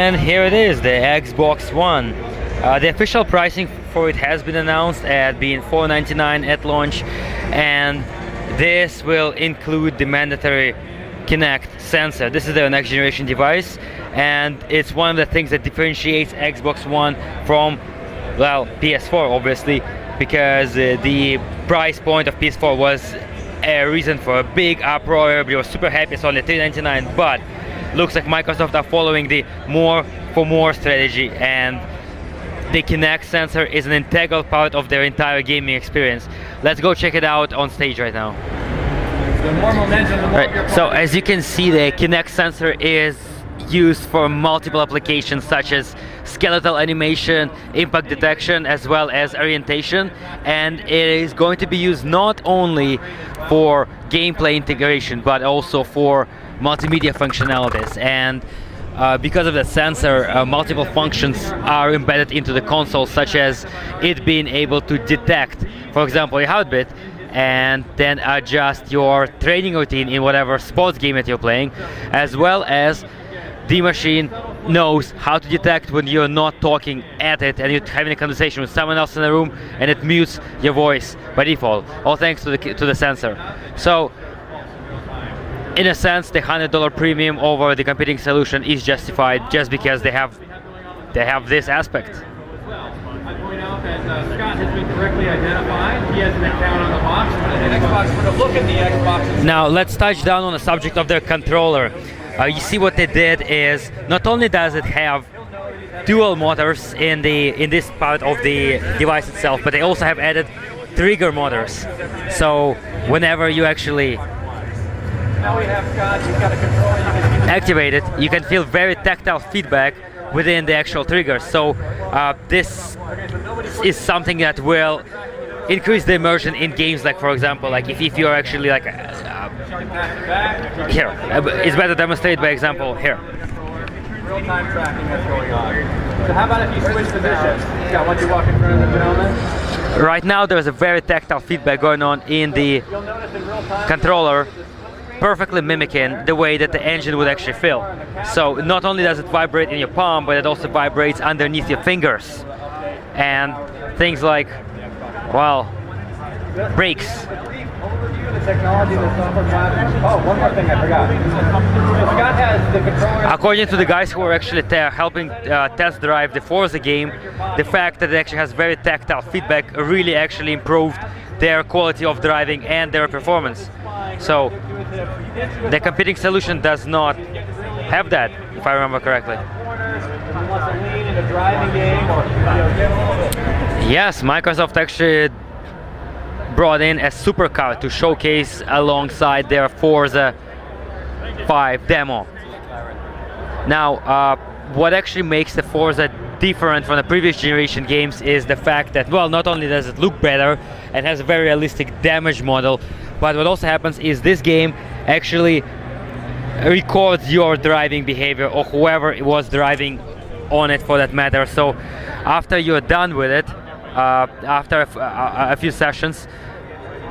And here it is, the Xbox One. The official pricing for it has been announced at being $499 at launch, and this will include the mandatory Kinect Sensor. This is their next generation device, and it's one of the things that differentiates Xbox One from, well, PS4 obviously, because the price point of PS4 was a reason for a big uproar. We were super happy it's only $399, but looks like Microsoft are following the more for more strategy, and the Kinect Sensor is an integral part of their entire gaming experience. Let's go check it out on stage right now. Right, so as you can see, the Kinect Sensor is used for multiple applications such as skeletal animation, impact detection, as well as orientation, and it is going to be used not only for gameplay integration but also for multimedia functionalities. And because of the sensor, multiple functions are embedded into the console, such as it being able to detect, for example, a heartbeat, and then adjust your training routine in whatever sports game that you're playing, as well as the machine knows how to detect when you're not talking at it and you're having a conversation with someone else in the room, and it mutes your voice by default, all thanks to the sensor. So in a sense, the $100 premium over the competing solution is justified just because they have this aspect. I point out that Scott has been correctly identified. He has an account on the box. And Xbox, for the look at the Xbox. Now let's touch down on the subject of their controller. You see what they did is, not only does it have dual motors in this part of the device itself, but they also have added trigger motors. So whenever you actually activate it, you can feel very tactile feedback within the actual triggers. So this is something that will increase the immersion in games, like for example, like if you're actually like here, it's better demonstrated by example here. Real-time tracking that's going on. So how about if you switch positions? Scott, once you walk in front of the gentleman. Right now there's a very tactile feedback going on in the controller, perfectly mimicking the way that the engine would actually feel. So not only does it vibrate in your palm, but it also vibrates underneath your fingers. And things like, well, brakes. Oh, one more thing I forgot. Scott has the controller. According to the guys who are actually helping test drive the Forza game, the fact that it actually has very tactile feedback really actually improved their quality of driving and their performance. So the competing solution does not have that, if I remember correctly. Yes, Microsoft actually brought in a supercar to showcase alongside their Forza 5 demo. Now, what actually makes the Forza different from the previous generation games is the fact that, well, not only does it look better and has a very realistic damage model, but what also happens is this game actually records your driving behavior, or whoever was driving on it for that matter. So after you're done with it, after a few sessions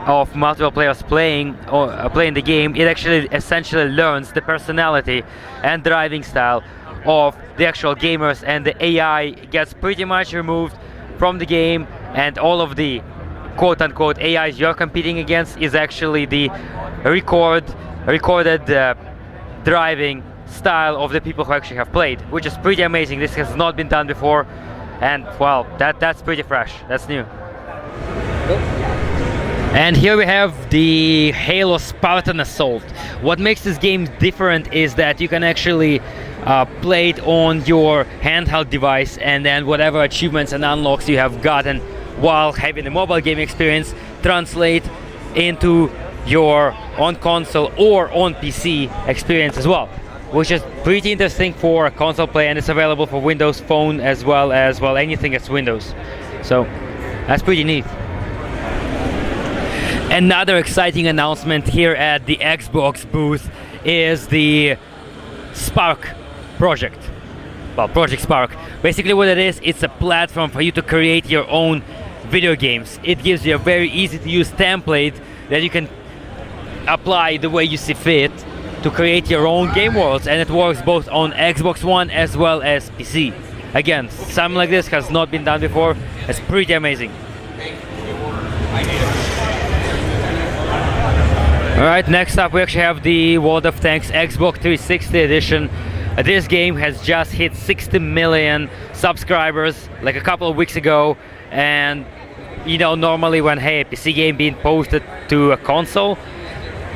of multiple players playing the game, it actually essentially learns the personality and driving style of the actual gamers, and the AI gets pretty much removed from the game, and all of the quote-unquote AIs you're competing against is actually the recorded driving style of the people who actually have played, which is pretty amazing. This has not been done before, and well, that's pretty fresh. That's new. And here we have the Halo Spartan Assault. What makes this game different is that you can actually play it on your handheld device, and then whatever achievements and unlocks you have gotten while having a mobile game experience translate into your on console or on PC experience as well, which is pretty interesting for a console play, and it's available for Windows Phone as well as, well, anything that's Windows. So that's pretty neat. Another exciting announcement here at the Xbox booth is the Spark project. Well, Project Spark. Basically what it is, it's a platform for you to create your own video games. It gives you a very easy to use template that you can apply the way you see fit, to create your own game worlds, and it works both on Xbox One as well as PC. Again, something like this has not been done before. It's pretty amazing. Alright, next up we actually have the World of Tanks Xbox 360 edition. This game has just hit 60 million subscribers like a couple of weeks ago, and you know, normally when a PC game being posted to a console,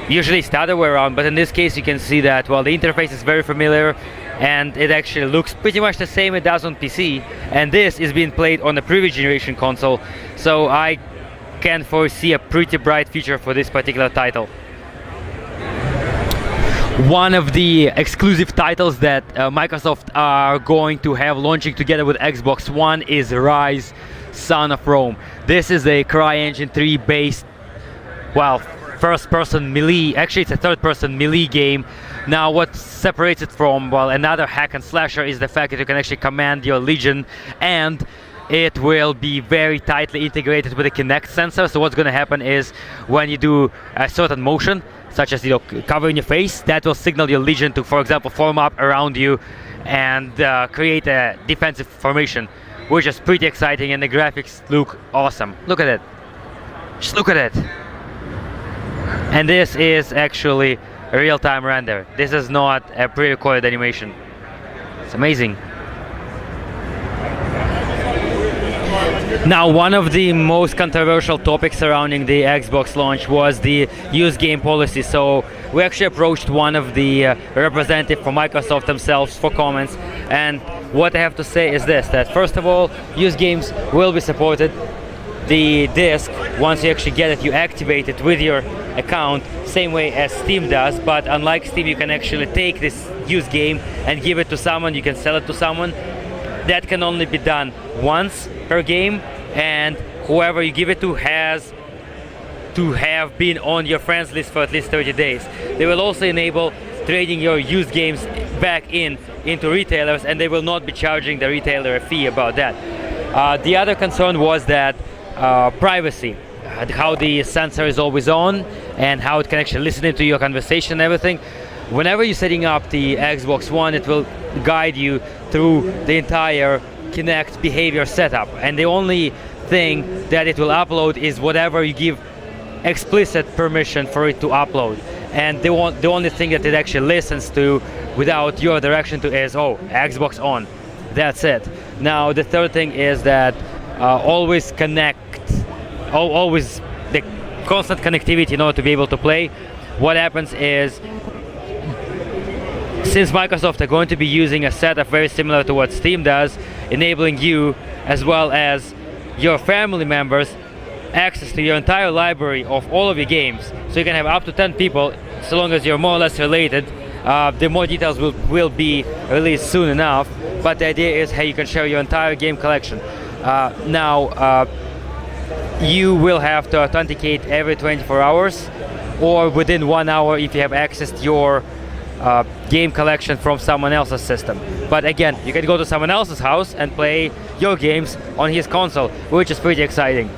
usually it's the other way around, but in this case you can see that, well, the interface is very familiar and it actually looks pretty much the same it does on PC, and this is being played on the previous generation console, so I can foresee a pretty bright future for this particular title. One of the exclusive titles that Microsoft are going to have launching together with Xbox One is Rise, Son of Rome. This is a CryEngine 3 based, well, first-person melee, actually it's a third-person melee game. Now what separates it from, well, another hack and slasher is the fact that you can actually command your legion, and it will be very tightly integrated with the Kinect sensor. So what's going to happen is when you do a certain motion, such as, you know, covering your face, that will signal your legion to, for example, form up around you and create a defensive formation, which is pretty exciting, and the graphics look awesome. Look at it. Just look at it. And this is actually a real-time render. This is not a pre-recorded animation. It's amazing. Now, one of the most controversial topics surrounding the Xbox launch was the used game policy. So we actually approached one of the representatives from Microsoft themselves for comments, and what I have to say is this, that first of all, used games will be supported. The disc, once you actually get it, you activate it with your account, same way as Steam does, but unlike Steam, you can actually take this used game and give it to someone, you can sell it to someone. That can only be done once per game, and whoever you give it to has to have been on your friends list for at least 30 days. They will also enable trading your used games back into retailers, and they will not be charging the retailer a fee about that. The other concern was that privacy, how the sensor is always on and how it can actually listen into your conversation and everything. Whenever you're setting up the Xbox One, it will guide you through the entire Kinect behavior setup, and the only thing that it will upload is whatever you give explicit permission for it to upload, and the only thing that it actually listens to without your direction to is, oh, Xbox on. That's it. Now the third thing is that always the constant connectivity in order to be able to play. What happens is, since Microsoft are going to be using a setup very similar to what Steam does, enabling you as well as your family members access to your entire library of all of your games, so you can have up to 10 people, so long as you're more or less related. The more details will be released soon enough, but the idea is, hey, you can share your entire game collection. Now you will have to authenticate every 24 hours or within 1 hour if you have accessed your game collection from someone else's system. But again, you can go to someone else's house and play your games on his console, which is pretty exciting.